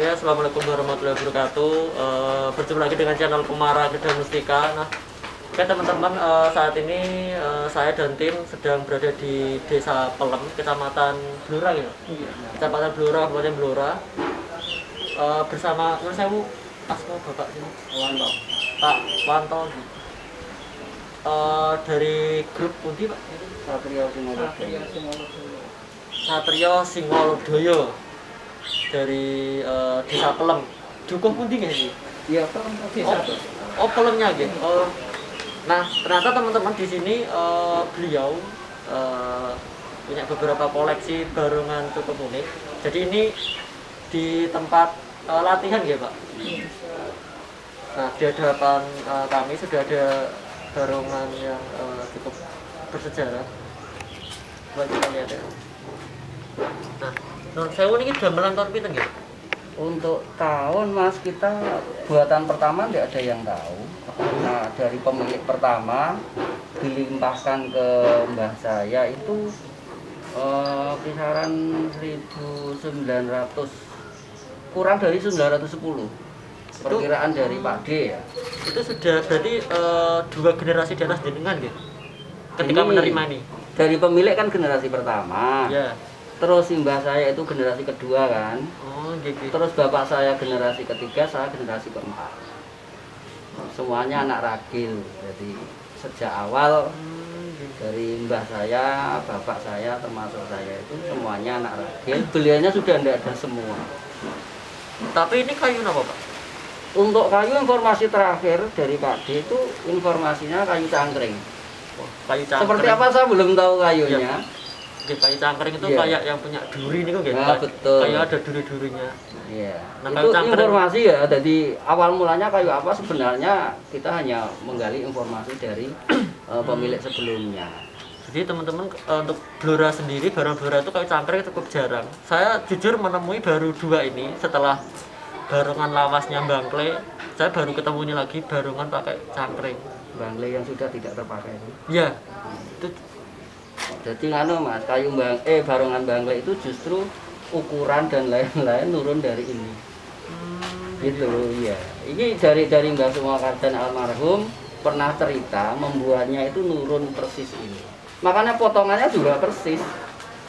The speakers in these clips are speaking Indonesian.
Ya, assalamualaikum warahmatullahi wabarakatuh. Berjumpa lagi dengan channel Kumara Kedah Mustika. Nah, oke teman-teman, saat ini saya dan tim sedang berada di Desa Pelem, Kecamatan Blora, gitu. Kecamatan Blora, Kabupaten Blora. Bersama saya asma bapak sini. Wanto. Pak Wanto. Dari grup Pundi, Pak? Satrio Singolodoyo. Dari Desa Pelem. Dukuh Pundi nggih iki? Iya, Pelem desa. Oh, Pelemnya nggih. Nah, ternyata teman-teman di sini beliau punya beberapa koleksi barongan cukup unik. Jadi ini di tempat latihan nggih, Pak? Nah, di hadapan kami sudah ada barongan yang cukup bersejarah. Coba kita lihat ya. Nah, Nun sewu ini gamelan tahun pinten nggih? Untuk tahun Mas, kita buatan pertama tidak ada yang tahu. Nah, dari pemilik pertama dilimpahkan ke mbah saya itu kisaran 1900, kurang dari 910. Perkiraan dari Pak D ya. Itu sudah berarti 2 generasi di atas jenengan nggih? Ketika menerima ini. Dari pemilik kan generasi pertama. Ya. Terus mbah saya itu generasi kedua kan. Oh, gitu. Terus bapak saya generasi ketiga, saya generasi keempat. Semuanya anak ragil. Jadi sejak awal dari mbah saya, bapak saya, termasuk saya itu semuanya anak ragil. Beliaunya sudah tidak ada semua. Tapi ini kayu apa, Pak? Untuk kayu, informasi terakhir dari Pak D itu informasinya kayu cangkring. Oh, kayu cangkring. Seperti apa saya belum tahu kayunya. Ya. Kayu cangkring itu kayak yang punya duri nih kok gitu. Nah, betul. Kayak ada duri-durinya. Iya. Nah, itu kayu cangkring informasi ya. Jadi awal mulanya kayu apa sebenarnya kita hanya menggali informasi dari pemilik sebelumnya. Jadi teman-teman untuk Blora sendiri, barang Blora itu kayu cangkring cukup jarang. Saya jujur menemui baru 2 ini setelah barongan lawasnya Bangkle. Saya baru ketemu ini lagi barongan pakai cangkring. Bangkle yang sudah tidak terpakai. Iya. Itu jadi Mas, kayu barongan Bangkle itu justru ukuran dan lain-lain turun dari ini. Gitu ya. Ini dari Mbah Sumakardan almarhum pernah cerita membuatnya itu nurun persis ini. Makanya potongannya juga persis.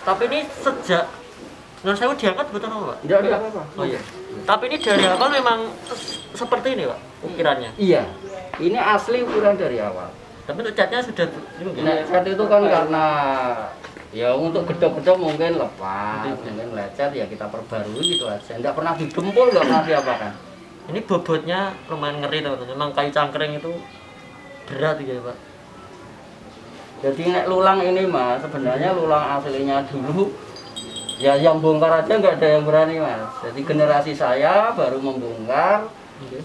Tapi ini sejak Nun Sewu diangkat betul apa, Pak? Tidak ada apa-apa. Oh iya. Tapi ini dari awal memang seperti ini, Pak, ukirannya. Iya. Ini asli ukuran dari awal. Tapi untuk catnya sudah Nah, cat itu kan karena ya untuk gedok-gedok mungkin lepas, mungkin lecet ya kita perbarui gitu aja. Enggak pernah didempul, enggak pernah diapakan. Ini bobotnya lumayan ngeri, teman-teman. Memang kayu cangkring itu berat ya, Pak. Jadi nek lulang ini Mas, sebenarnya lulang aslinya dulu ya yang bongkar aja nggak ada yang berani Mas. Jadi generasi saya baru membongkar.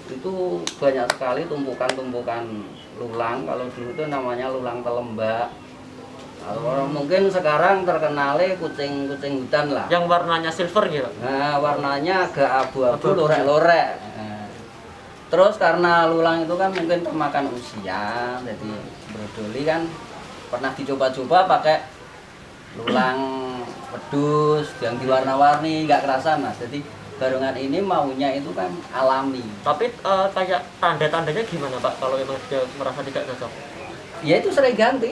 Itu banyak sekali tumpukan-tumpukan lulang. Kalau dulu itu namanya lulang telembak. Kalau mungkin sekarang terkenalnya kucing hutan lah. Yang warnanya silver gitu. Nah, warnanya agak abu-abu, lorek-lorek. Nah, Terus karena lulang itu kan mungkin kemakan usia, jadi brodoli kan pernah dicoba-coba pakai lulang wedus yang diwarna-warni, nggak kerasa mas. Jadi barongan ini maunya itu kan alami. Tapi kayak tanda-tandanya gimana Pak kalau memang dia merasa tidak cocok? Ya itu sering ganti.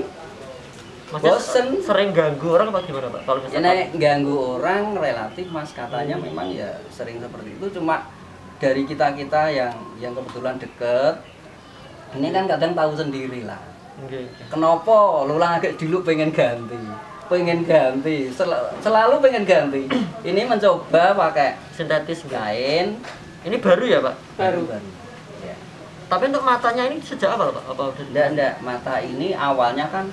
Maksudnya Bosen. sering ganggu orang apa gimana Pak? Kalau Ya misalkan nek ganggu orang relatif mas, katanya memang ya sering seperti itu. Cuma dari kita yang kebetulan deket, ini kan kadang tahu sendiri lah. Nggih. Kenapa lulang agak dulu pengen ganti, selalu pengen ganti. Ini mencoba pakai Sintetis nggih. kain. Ini baru ya Pak? Baru. Ya. Tapi untuk matanya ini sejak awal Pak? Apa udah? Enggak, mata ini awalnya kan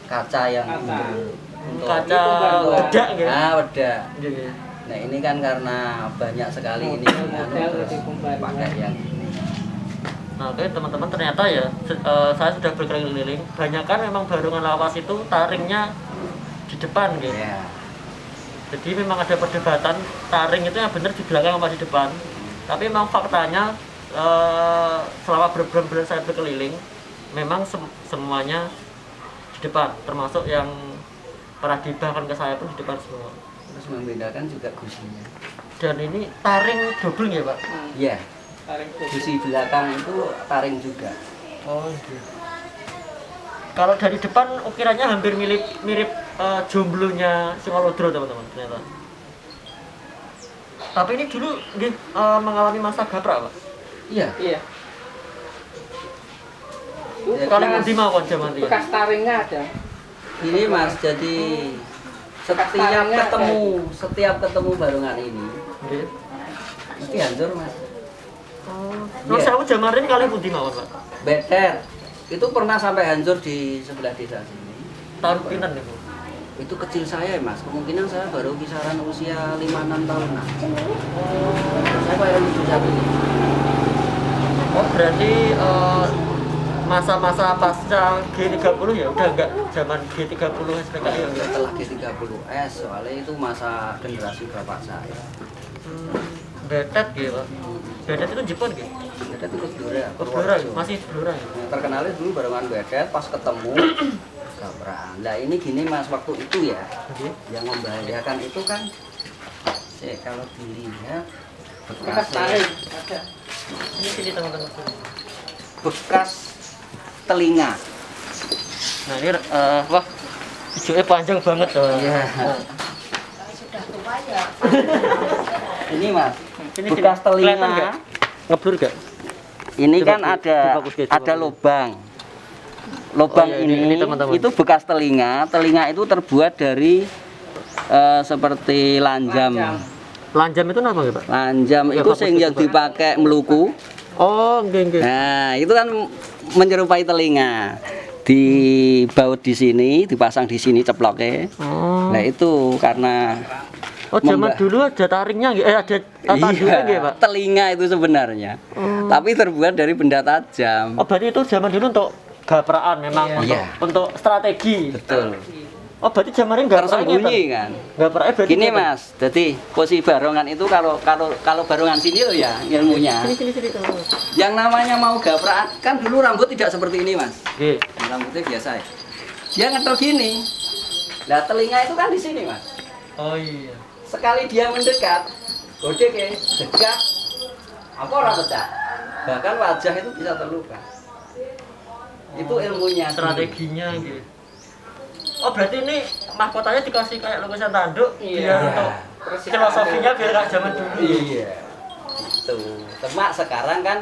kaca yang untuk Kaca bedak gitu. bedak. Nggih, nggih. Nah ini kan karena banyak sekali ini terus pakai yang Nah, oke teman-teman, ternyata ya saya sudah berkeliling-keliling. Banyak kan memang barongan lawas itu taringnya di depan gitu. ya. Jadi memang ada perdebatan taring itu yang benar di belakang apa di depan. Tapi memang faktanya selama berbulan-bulan saya berkeliling, memang semuanya di depan, termasuk yang pernah dibahkan ke saya pun di depan semua. Terus membedakan juga gusinya. Dan ini taring double ya Pak? Iya. Gusi belakang itu taring juga. Oh gitu. Kalau dari depan ukirannya hampir mirip jomblonya Singalodro teman-teman ternyata. Tapi ini dulu mengalami masa gaprak Pak? Iya. Kali di mawon zaman dia. Bekas taringnya ada. Ini mas, jadi setiap ketemu barongan ini Nggih. mesti hancur mas. Terus saya zaman ini kali pundi mawon Pak? Betet itu pernah sampai hancur di sebelah desa sini. Tahun pinten niku? Itu kecil saya mas, kemungkinan saya baru kisaran usia 5-6 tahun. Saya baru lucu satu. Oh berarti masa-masa pasca G30 ya udah enggak zaman G30 SPKI ya enggak? Setelah G30S, soalnya itu masa generasi bapak saya. Betet gitu Pak. Betet itu Jepun gitu? Betet itu Blora. Oh Blora ya? Masih Blora ya? Terkenalnya dulu barengan Betet, pas ketemu gabraan. Nah ini gini mas, waktu itu ya, Oke. yang membahayakan itu kan, kalau dilihat Bekas taring ada. Ini sini teman-teman. bekas telinga. Nah ini wah hijaunya panjang banget tuh. Iya. Sudah tua ya. Ini mas, Sini, bekas sini. Kelihatan telinga. nggak? Ngeblur gak? Ini Coba kan difokus, coba. ada lubang. Lubang Oh, iya, ini ini teman-teman. itu bekas telinga. Telinga itu terbuat dari seperti lanjam. Lanjam itu apa ya Pak? Lanjam Ya, itu fokus, yang coba. dipakai meluku. Oh nggih. Nah, itu kan menyerupai telinga. Dibaut di sini, dipasang di sini ceploknya. Oh. Nah, itu karena Oh zaman dulu ada taringnya nggih? Ada tanduknya nggih Pak? telinga itu sebenarnya. Tapi terbuat dari benda tajam. Oh berarti itu zaman dulu untuk gapraan memang Iya. untuk strategi. Betul. Oh berarti zaman ini Tersembunyi kan. Gapraan berarti Gini ngeten. Mas, jadi posisi barongan itu kalau barongan sini loh ya ilmunya. Sini teman-teman. Yang namanya mau gapraan kan dulu rambut tidak seperti ini Mas. Nggih. Rambutnya biasa ya. Dia ngetok gini. Nah telinga itu kan di sini Mas. Oh iya. Sekali dia mendekat, godek ya, dekat, apa orang pecah. Bahkan wajah itu bisa terluka. Itu ilmunya. Strateginya gitu. Oh berarti ini mahkotanya dikasih kayak lukisan tanduk Iya. biar untuk filosofinya biar kayak zaman dulu. Iya. Itu. Cuma sekarang kan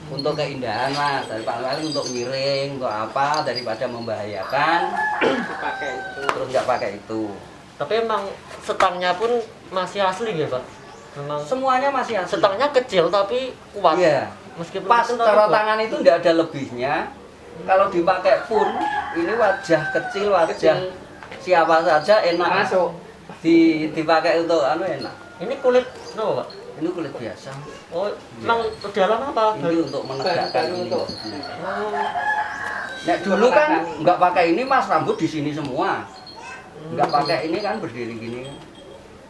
untuk keindahan Mas, paling untuk miring, untuk apa daripada membahayakan, Dipakai itu. terus nggak pakai itu. Tapi emang setangnya pun masih asli ya Pak? Memang Semuanya masih asli. setangnya kecil tapi kuat. Iya. Meskipun Pas kecil tapi cara kuat. tangan itu nggak ada lebihnya. Kalau dipakai pun ini wajah kecil, wajah siapa saja enak. Masuk. Dipakai untuk enak. Ini kulit no Pak? Ini kulit biasa. Oh, emang dalam apa? Ini untuk menegakkan Baru ini. untuk- Oh, Nek dulu kan nggak pakai ini Mas, rambut di sini semua. Nggak pakai ini kan berdiri gini.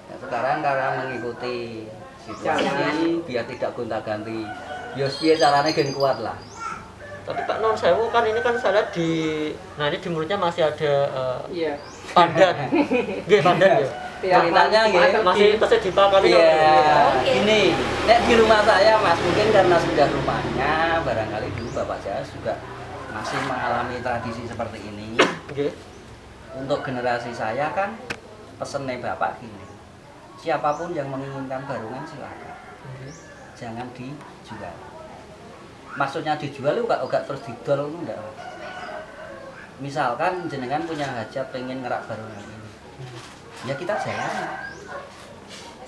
Nah, sekarang karena mengikuti situasi biar tidak gonta-ganti Ya piye carane gen kuat lah. Tapi Pak Nun Sewu kan ini kan saya lihat nah ini di mulutnya masih ada Iya. pandan. Nggih, pandan ya. Iya, Ceritanya nggih, Masih terus dipakani. Iya, ini nek di rumah saya Mas, mungkin karena sudah rumahnya, barangkali dulu bapak saya juga masih mengalami tradisi seperti ini. Nggih. Untuk generasi saya kan pesennya bapak gini, siapapun yang menginginkan barungan silakan, jangan dijual. Maksudnya dijual itu gak terus didol enggak. Misalkan jenengan punya hajat pengen ngerak barungan ini, ya kita jalan.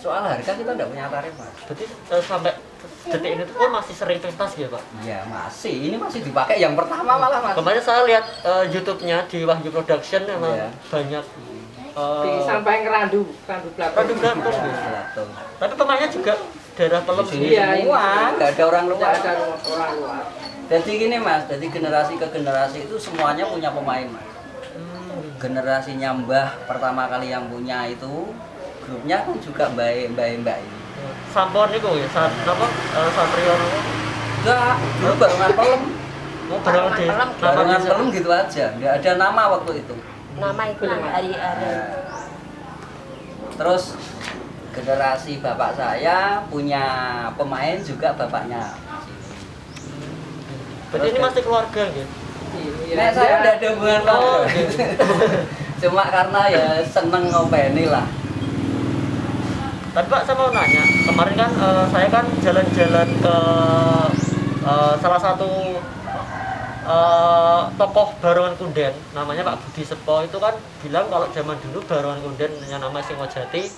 Soal harga kita enggak punya tarif, Mas. Berarti sampai detik ini tuh pun masih sering pentas ya Pak? Iya masih, ini masih dipakai yang pertama malah Mas. Kemarin saya lihat YouTube-nya di Wahyu Production memang Iya. banyak Sampai ngerandu belakang. Randu Blackpink ya. Belatung. Tapi pemainnya juga daerah Pelem Di sini sih. Iya, semua, nggak ada orang Tidak luar. ada orang luar. Jadi gini Mas, jadi generasi ke generasi itu semuanya punya pemain Mas. Generasinya Mbah pertama kali yang punya itu grupnya kan juga mbak ini. Sampon niku ya, apa Satrio niku. Enggak, dulu barengan pelem. Mau barengan di Barengan pelem gitu aja, nggak ada nama waktu itu. Nama itu hari-hari. Terus generasi bapak saya punya pemain juga bapaknya. Berarti ini masih keluarga gitu. Iya. Nek saya udah ada hubungan Oh, keluarga. Cuma karena ya seneng ngopeni lah. Tapi Pak saya mau nanya, kemarin kan saya kan jalan-jalan ke salah satu tokoh Barongan Kunden, namanya Pak Budi Sepo itu kan bilang kalau zaman dulu Barongan Kunden yang nama Singojati,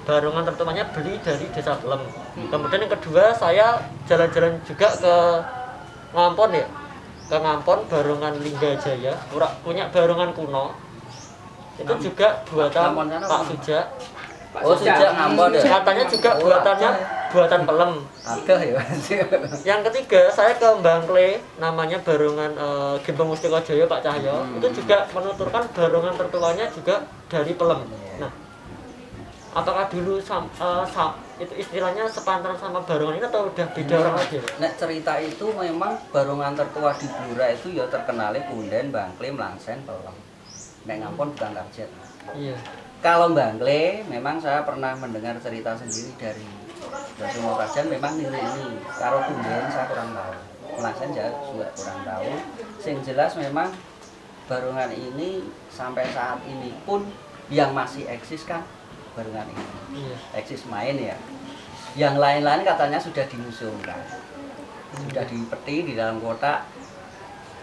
Barongan tertuanya beli dari Desa Pelem. Kemudian yang kedua saya jalan-jalan juga ke Ngampon ya, ke Ngampon Barongan Linggajaya, punya Barongan kuno. Itu juga buatan Ngampon sana Pak mana? Suja. Oh sejak Ngampon ya. Katanya juga buatannya buatan Pelem. Ada ya Mas. Yang ketiga saya ke Bangkle, namanya Barongan Gembong Mustika Jaya Pak Cahyo. Itu juga menuturkan barongan tertuanya juga dari Pelem. Nah, apakah dulu itu istilahnya sepantaran sama barongan ini atau udah beda orang lagi? Nek cerita itu memang barongan tertua di Blora itu ya terkenalnya Kunden, Bangkle, Mlangsen, Pelem. Nek Ngampon bukan target. Iya. Kalau Bangkle memang saya pernah mendengar cerita sendiri dari semua kajian memang ini. Kalau Kunden saya kurang tahu. Mlangsen juga kurang tahu. Sing jelas memang barongan ini sampai saat ini pun yang masih eksis kan barongan ini. Iya. Eksis main ya. Yang lain-lain katanya sudah dimuseumkan. Sudah dipeti di dalam kotak.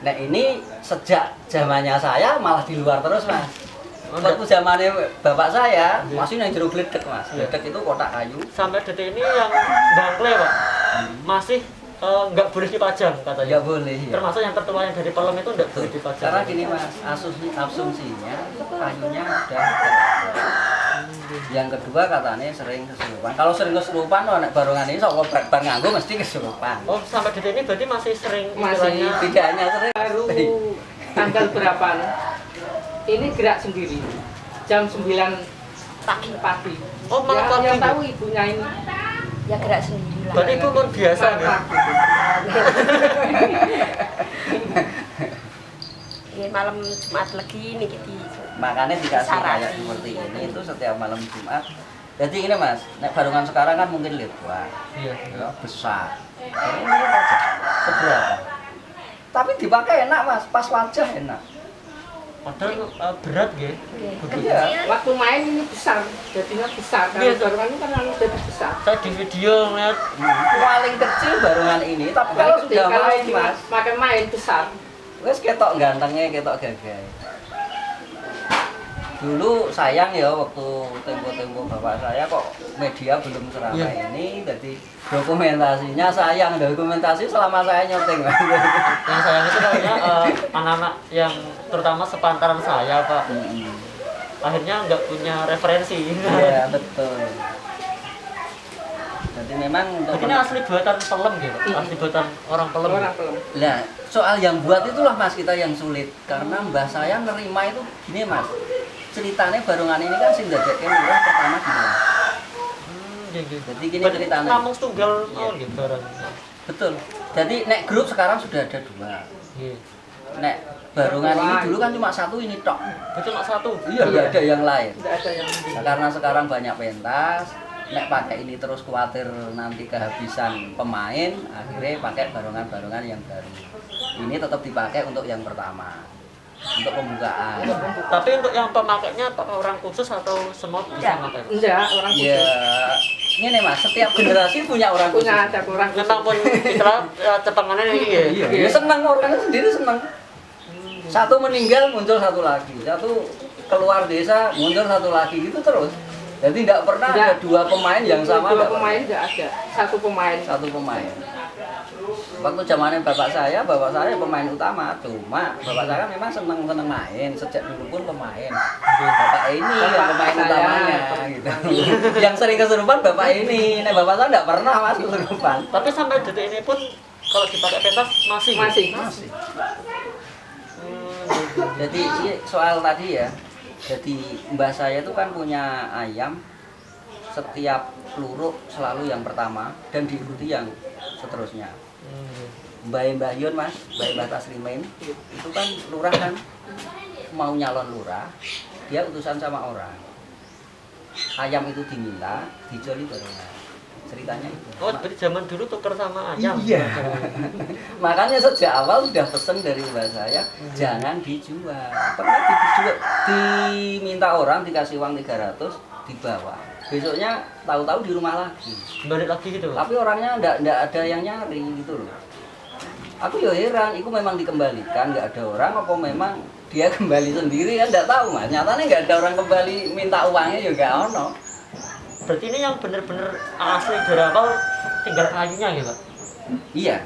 Nah ini sejak zamannya saya malah di luar terus Mas. Waktu zamannya bapak saya masih yang jeruk gledek Mas. Gledek itu kotak kayu. Sampai detik ini yang Bangkle Pak masih nggak boleh dipajang katanya. Nggak boleh ya. Termasuk yang tertua yang dari Pelem itu nggak boleh dipajang. Karena gini Mas, asumsinya kayunya udah yang kedua katanya sering kesurupan. Kalau sering kesurupan, nek barongan ini sok bar nganggo mesti kesurupan. Oh sampai detik ini berarti masih sering Masih. istilahnya Tidak hanya sering. Baru tanggal berapa? Ini gerak sendiri. Jam 9 pagi. Oh, malah pagi. Yang tahu ibunya ini. Ya gerak sendiri lah. berarti itu luar biasa ya. Ini malam Jumat lagi nih kita. Makanya dikasih Sarati. kayak seperti ini itu setiap malam Jumat. Jadi ini Mas, nek barongan sekarang kan mungkin lebar, Iya. ya, besar. Ini aja seberapa. Tapi dipakai enak Mas, pas wajah enak. Padahal berat ya. Iya. Waktu main ini besar, jadinya besar. Kalau Iya. barongan ini kan lalu jadi besar. Saya di video ngeliat Paling kecil barongan ini, tapi kalau sudah Kalau main Mas, pakai main besar. wes ketok gantengnya, ketok gagah. Dulu sayang ya waktu tempo-tempo bapak saya kok media belum seramai Iya. ini, jadi dokumentasinya sayang, dokumentasi selama saya nyuting. yang sayang itu kayaknya anak-anak yang terutama sepantaran saya Pak akhirnya nggak punya referensi. Iya betul. Jadi memang untuk Jadi ini asli buatan Pelem gitu, asli buatan orang Pelem. Orang belum. Nah, soal yang buat itulah Mas kita yang sulit karena mbah saya nerima itu gini Mas. Ceritanya barongan ini kan sing dadekke lurah pertama di Malang. Jadi gini ceritanya. Namung tunggal mawon nggih barang. Betul. Jadi nek grup sekarang sudah ada 2. Nggih. Nek barongan ini dulu kan cuma 1 ini tok. Itu cuma 1. Iya, nggak ada yang lain. Tidak ada yang Nah, karena sekarang banyak pentas, nek pakai ini terus khawatir nanti kehabisan pemain, akhirnya pakai barongan-barongan yang baru. Ini tetap dipakai untuk yang pertama, untuk pembukaan. Tapi untuk yang pemakainya apakah orang khusus atau semua bisa pakai? enggak orang Ya, khusus. ini mas, setiap generasi punya orang khusus. Punya ada orang khusus. Memang pun istilah cepengannya ini ya. Iya, ya senang orangnya sendiri senang. Satu meninggal muncul satu lagi, satu keluar desa muncul satu lagi, gitu terus. Jadi tidak pernah ada 2 pemain yang sama. 2 pemain enggak ada. 1 pemain. Satu pemain. Waktu zamannya bapak saya pemain utama, cuma bapak saya memang senang main, sejak dulu pun pemain. Bapak ini yang pemain saya. utamanya, gitu. Yang sering kesurupan bapak ini, nah bapak saya tidak pernah mas kesurupan. Tapi sampai detik ini pun kalau dipakai pentas masih. Masih. Jadi soal tadi ya, jadi mbah saya itu kan punya ayam, setiap peluru selalu yang pertama dan diikuti yang seterusnya. Mbah Yun mas, Mbah Taslimin itu kan lurah kan, mau nyalon lurah, dia utusan sama orang. Ayam itu diminta, dijoli barengan. Ceritanya itu. Oh, berarti zaman dulu tuker sama ayam. Iya. Makanya sejak awal sudah pesen dari mbak saya, jangan dijual. Pernah dijual, diminta orang dikasih uang 300, dibawa. Besoknya tahu-tahu di rumah lagi. Balik lagi gitu. Tapi orangnya enggak ada yang nyari gitu loh. Aku ya heran, itu memang dikembalikan, nggak ada orang apa memang dia kembali sendiri kan nggak tahu mas. Nyatanya nggak ada orang kembali minta uangnya juga ono. Berarti ini yang bener-bener asli dari awal tinggal kayunya gitu Pak? Iya.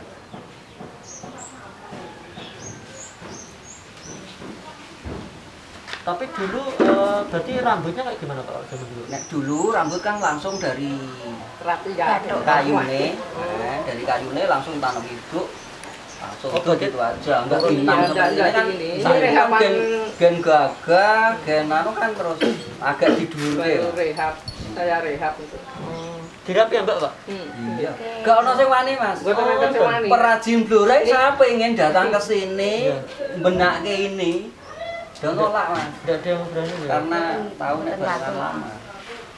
Tapi dulu berarti rambutnya kayak gimana Pak zaman dulu? Nek dulu rambut kan langsung dari Terapi ya. kayune, dari kayune langsung tanam hidup. Langsung Oh, itu berarti- gitu aja, nggak Oh, pinang iya, seperti ini iya, kan. ini. Saya Ini kan rehapan- gen gagah, gen anu kan terus agak didulur Baru rehab. Saya rehab itu. Dirapi ya Mbak Pak? Iya. Gak ono sing wani mas. Gua temen kecewani. Perajin blore saya pengen datang ke sini, Iya. benake ini. Dan nolak mas, Tidak ada yang berani ya? karena tahu nek barengan lama.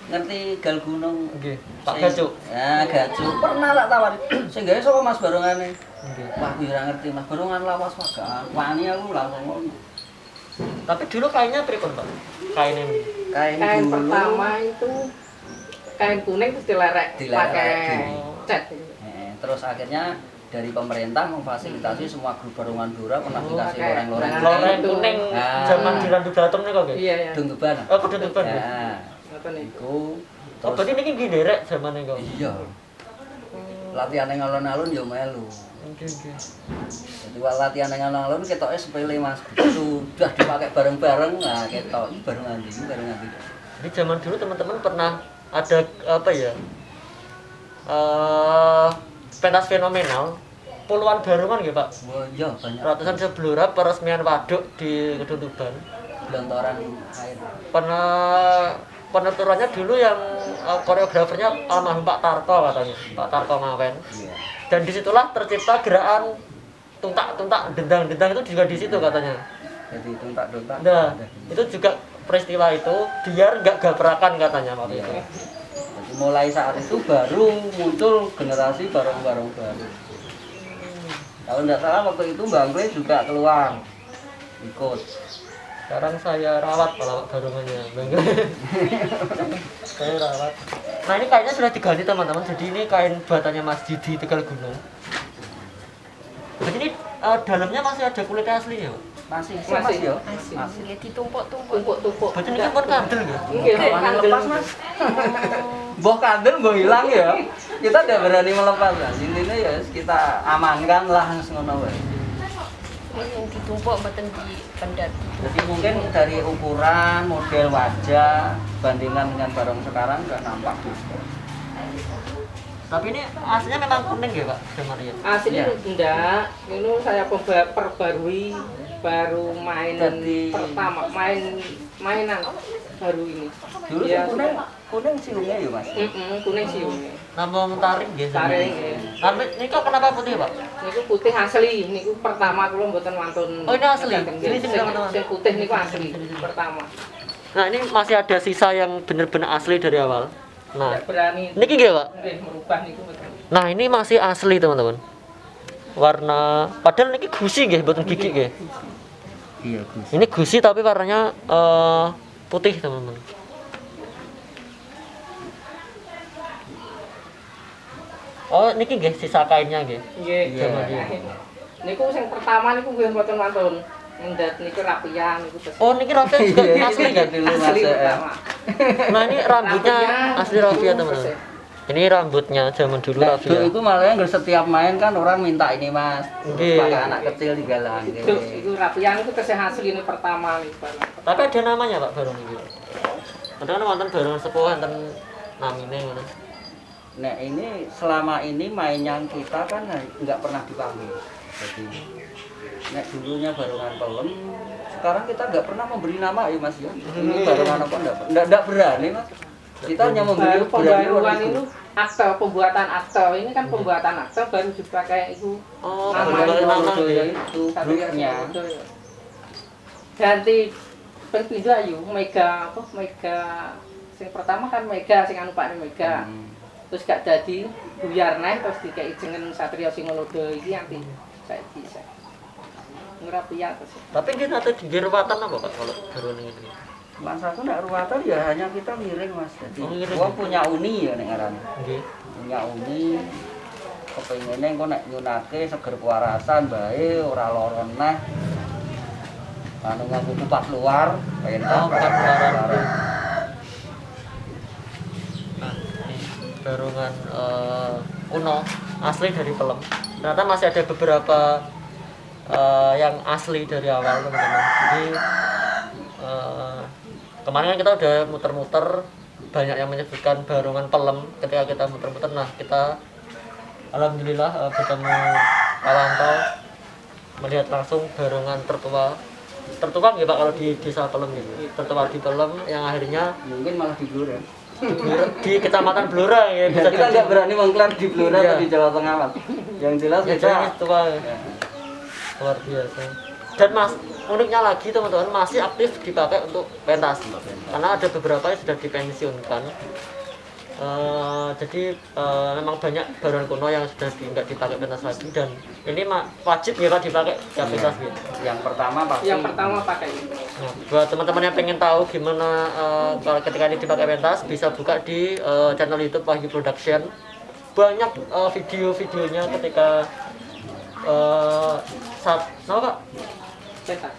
Ngerti gal gunung? Oke. Pak Sing- Gacuk. Ya, Gacuk. Pernah tak tawari. Sing gawe sapa Mas barongane? Oke. Wah, aku ora ngerti Mas. Barongan lawas Mas. Gak wani aku langsung ngono. Tapi dulu kainnya pripun Pak? Kainnya ini. Kain dulu. pertama itu kain kuning terus dilerek Dilerek. pakai cat. Terus akhirnya dari pemerintah memfasilitasi semua grup barongan Blora pernah Oh, dikasih pakai loreng-loreng. Nah, Loreng itu. kuning Ah. zaman di Randu Datum nih kok Pak? Iya ya. Dunggeban. Oh, kudu depan. Ya. Ya, Ngoten niku. iku. Oh, berarti ini kan derek zamannya kok. Iya. Latihan yang alun-alun yo melu. Oke, oke. Jadi waktu latihan yang alun-alun ketoknya sepele Mas. Sudah dipakai bareng-bareng. Nah, ketok iki baru nganti, Jadi zaman dulu teman-teman pernah ada apa ya? Pentas fenomenal, puluhan barongan ya Pak. Wah, iya banyak. Ratusan seblora peresmian waduk di Kedung Tuban. Gelontoran air. Penuturannya dulu yang koreografernya almarhum Pak Tarto katanya, Pak Tarto Ngawen. Iya. Dan disitulah tercipta gerakan tuntak-tuntak dendang-dendang itu juga di situ katanya. Jadi tuntak-tuntak. Nah, itu juga peristiwa itu biar nggak gabrakan katanya waktu itu. Iya. Jadi mulai saat itu baru muncul generasi barong-barong baru. Kalau nggak salah waktu itu Bang Kle juga keluar ikut. Sekarang saya rawat malah barongannya, Bang. Saya rawat. Nah ini kainnya sudah diganti teman-teman. Jadi ini kain buatannya Mas Didi Tegal Gunung. Jadi ini dalamnya masih ada kulitnya aslinya, Pak? Masih, Masih. ya? Masih ya ditumpuk-tumpuk. Tumpuk-tumpuk. Berarti ini kan kandel ya? Nggih, Kawan kandel. lepas Mas. Mbok kandel mbok hilang ya. Kita tidak berani melepas lah. Intinya ya kita amankan lah ngono wae. Yang ditumpuk mboten dipendhat. Jadi mungkin dari ukuran, model wajah, bandingan dengan barang sekarang sudah nampak beda. Tapi ini aslinya memang kuning ya Pak? Sebenarnya. Aslinya Iya. enggak. Ini saya perbarui baru main Jadi- pertama mainan baru ini. Dulu Iya, sing kuning kuning siungnya ya Mas. Kuning siungnya. Nama taring nggih. Taring nggih. Tapi niku kenapa putih, Pak? Niku putih asli, niku pertama kula mboten wantun. Oh, ini asli? Sing Sini, teman-teman. sing putih niku asli pertama. Nah, ini masih ada sisa yang benar-benar asli dari awal. Nah, Tidak berani niki nggih, Pak. nggih merubah niku mboten. Nah, ini masih asli, teman-teman. Warna padahal niki gusi nggih, mboten gigi nggih. Iya, Gus. Ini gusi tapi warnanya putih, teman-teman. Oh, niki nggih sisa kainnya nggih. Nggih. Zaman dia. Niku sing pertama niku nggih mboten wantun. Mendat niku rapian niku terus. Oh, niki rafia juga asli nggih. Dulu Mas. Asli pertama. Nah, ini rambutnya Rambutnya asli rafia, dulu teman-teman. persis. Ini rambutnya zaman dulu Nah, rafia. itu malah nggak setiap main kan orang minta ini Mas. Nggih. Pakai anak kecil digalang. Itu iku rapian niku tesih asli ini pertama niku. Tapi ada namanya, Pak, barong iki. Padahal wonten barong sepuh wonten namine ngono. Nah ini selama ini mainan kita kan nggak pernah dipanggil. Jadi nek dulunya barongan pelem, sekarang kita nggak pernah memberi nama ya Mas ya. Ini barongan apa enggak berani Mas. Kita hanya memberi Baru pembaruan itu akte pembuatan akte ini kan pembuatan akte baru dipakai itu Oh, nama nama itu. nggih. itu grupnya. Ganti pindah ayu Mega apa Mega sing pertama kan Mega sing anu Pak Mega. Terus gak dadi buyar neh terus dikei jeneng Satrio Singolodo iki anti saiki saya. Ngrapian terus. Tapi kita ada di Gerwatan apa, Pak, kalau barong ini? Mas aku nak ruwatan ya hanya kita miring Mas. Jadi Oh, miring. gua punya uni ya nek ngarane. Nggih. Punya uni kepengine engko nek nyunake seger kewarasan bae ora lara neh. Anu ngaku kupat luar, pentas Oh, kupat luaran. luaran. Nah, ini barongan kuno asli dari Pelem. Ternyata masih ada beberapa yang asli dari awal, teman-teman. Jadi kemarin kan kita udah muter-muter, banyak yang menyebutkan barongan Pelem. Ketika kita muter-muter, nah kita alhamdulillah bertemu Kawanto, melihat langsung barongan tertua nggih Pak kalau di desa Pelem gitu. Tertua di Pelem yang akhirnya Mungkin malah di Blora. di Kecamatan Blora ya bisa Kita nggak berani mengklaim di Blora Iya. atau di Jawa Tengah Mas. Yang jelas ya, kita jadi tua luar biasa. Dan Mas, uniknya lagi teman-teman masih aktif dipakai untuk pentas karena ada beberapa yang sudah dipensiunkan. Jadi memang banyak barongan kuno yang sudah nggak dipakai pentas lagi dan ini wajib ya Pak dipakai tiap pentas gitu. yang pertama pasti Yang pertama pakai ini. Nah, buat teman-teman yang pengen tahu gimana kalau ketika ini dipakai pentas bisa buka di channel YouTube Wahyu Production. Banyak video-videonya ketika apa Pak? Pentas.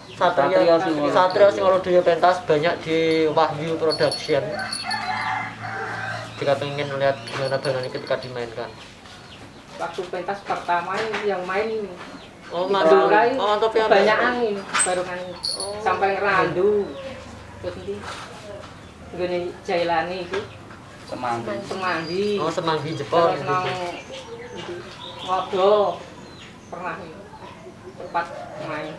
Satrio Singolodo pentas banyak di Wahyu Production. Jika pengen melihat gimana barongan ini ketika dimainkan. Waktu pentas pertama ini yang main ini. Oh, Di mantul. Blora ini Oh, mantap ya. kebanyakan ini barongan ini. Sampai ngerandu. Terus ini gini Jailani itu semanggi. Semanggi. Oh, Semanggi Jepang. Terus nang itu Ngodo pernah ini tempat main.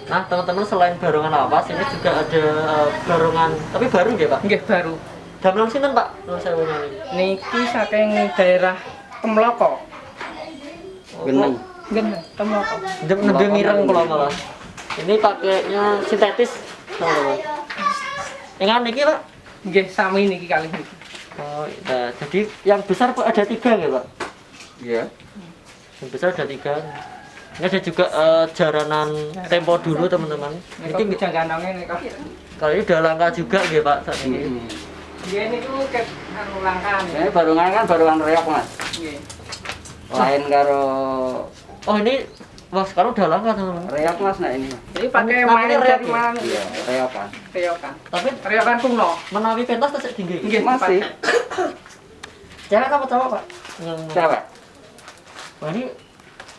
Nah, teman-teman selain barongan lawas ini juga ada barongan tapi baru nggih, Pak? Nggih baru. Damelan sinten, Pak? Nuwun sewu niki. Niki saking daerah Temloko. Geneng. Geneng, Temloko. Nembe mireng kula malah. Ini pakainya sintetis, teman-teman. Yang niki, Pak? Nggih sami niki kali niki. Oh, nah, jadi yang besar Pak ada 3 nggih, Pak? Iya. Yang besar ada 3. Ini ada juga jaranan tempo dulu, teman-teman. Niki Ini bisa gandongnya nih kok. kalau ini udah langka juga nggih, Pak, saat ini. Nggih niku ket anu langkaan. Ini barongan kan barongan reok Mas. Nggih. Lain karo Oh, ini wah sekarang udah langka, teman-teman. reok Mas nah ini. Mas. Jadi pakai Namanya main reok dari ya? mana? Iya, reok kan. Reokan. Tapi Reokan kuno. menawi pentas tasik tinggi. Nggih Masih. Cewek apa cowok, Pak? Yang Cewek. Wah, ini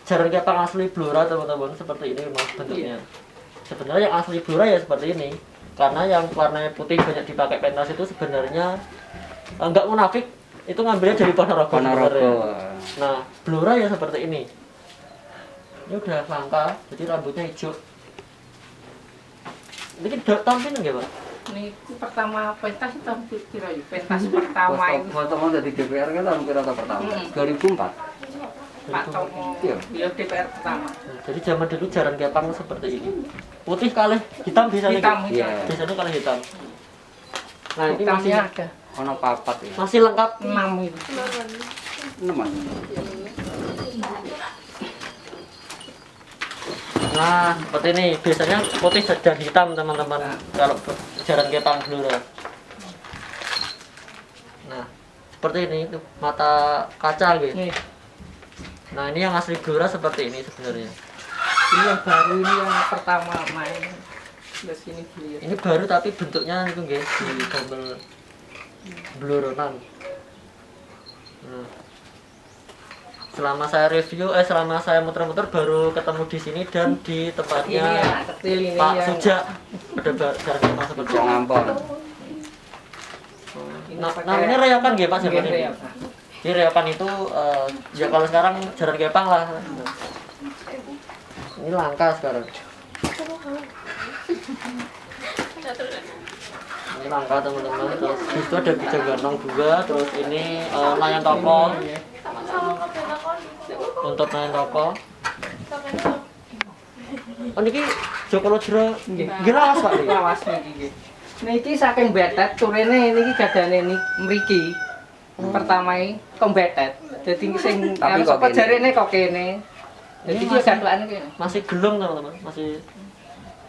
jaran kepang asli Blora, teman-teman, seperti ini Mas bentuknya. Sebenarnya yang asli Blora ya seperti ini. Karena yang warnanya putih banyak dipakai pentas itu sebenarnya enggak munafik, itu ngambilnya dari Ponorogo. Ponorogo. sebenarnya. Nah, Blora ya seperti ini. Ini udah langka, jadi rambutnya hijau. Ini tahun pinten nggih, Pak? Ini pertama pentas itu kira ya pentas pertama itu Foto mau dari DPR kan tahun kira pertama. 2004. Pak Tomo. Iya. Ya DPR pertama. Jadi zaman dulu jaran kepang seperti ini. Putih kalih hitam biasanya. Hitam, Gitu? hitam. Iya. Biasanya kalih hitam. Nah, ini masih Hitamnya ada Ono papat ya. masih lengkap. 6 itu. 6 Mas. Nah, seperti ini biasanya putih dan hitam teman-teman kalau jaran kepang Blora. Nah, seperti ini itu mata kaca gitu. Nih, Nah, ini yang asli Blora seperti ini sebenarnya. ini yang baru ini yang pertama main. Terus ini dilihat. Ini baru tapi bentuknya itu nggih di gambar bloronan. Nah, selama saya review, selama saya muter-muter baru ketemu di sini dan di Ini tempatnya yang kecil ini Pak yang Suja ada jaran kepang seperti Yang ini. ngampon. Nah, ini reakan nggih Pak zaman ini. ya, Pak. Jadi reakan itu ya kalau sekarang jaran kepang lah. Ini langka sekarang. Ini langka teman-teman. Terus di situ ada bijak gantong juga. Terus ini layan toko. Untuk layan toko. Oh niki Joko Lodro. Nggih lawas Pak niki. Lawas niki. Niki saking betet turene niki gadane niki mriki. Pertama iki kombetet. Dadi sing Tapi sapa kok kene. jarene kok kene. Dadi Ini iki masih- gatlane kene. Masih gelung teman-teman. Masih.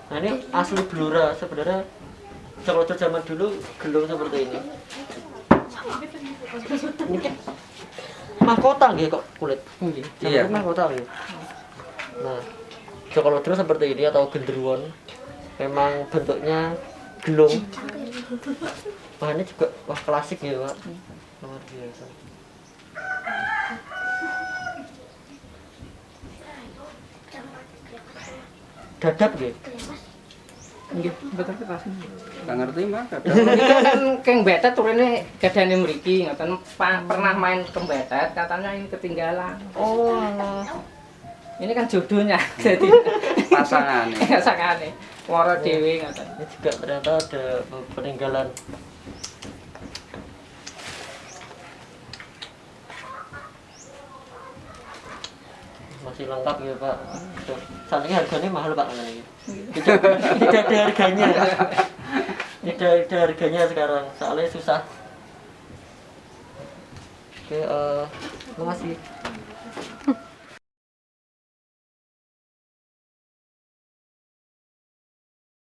Nah ini asli Blora sebenarnya. Joko Lodro zaman dulu gelung seperti ini. Ini mahkota nggih kok kulit. Nggih. Iya. Iya. Mahkota nggih. Nah, Joko Lodro seperti ini atau genderuwo. Memang bentuknya gelung. Wah ini juga wah klasik ya Pak. Luar biasa. Dadap nggih. Nggih, betul keras. Gak ngerti Mas. Ini kan keng betet turene gadane mriki ngoten pernah main kembetet katanya ini ketinggalan. Oh, alah. Ini kan jodohnya. Jadi Pasangan. pasangane. Wara dhewe ngoten. Ini juga ternyata ada peninggalan. Masih lengkap ya Pak. Saat ini harganya mahal Pak ini. Tidak ada harganya. Tidak ada harganya sekarang. Soalnya susah. Oke, makasih.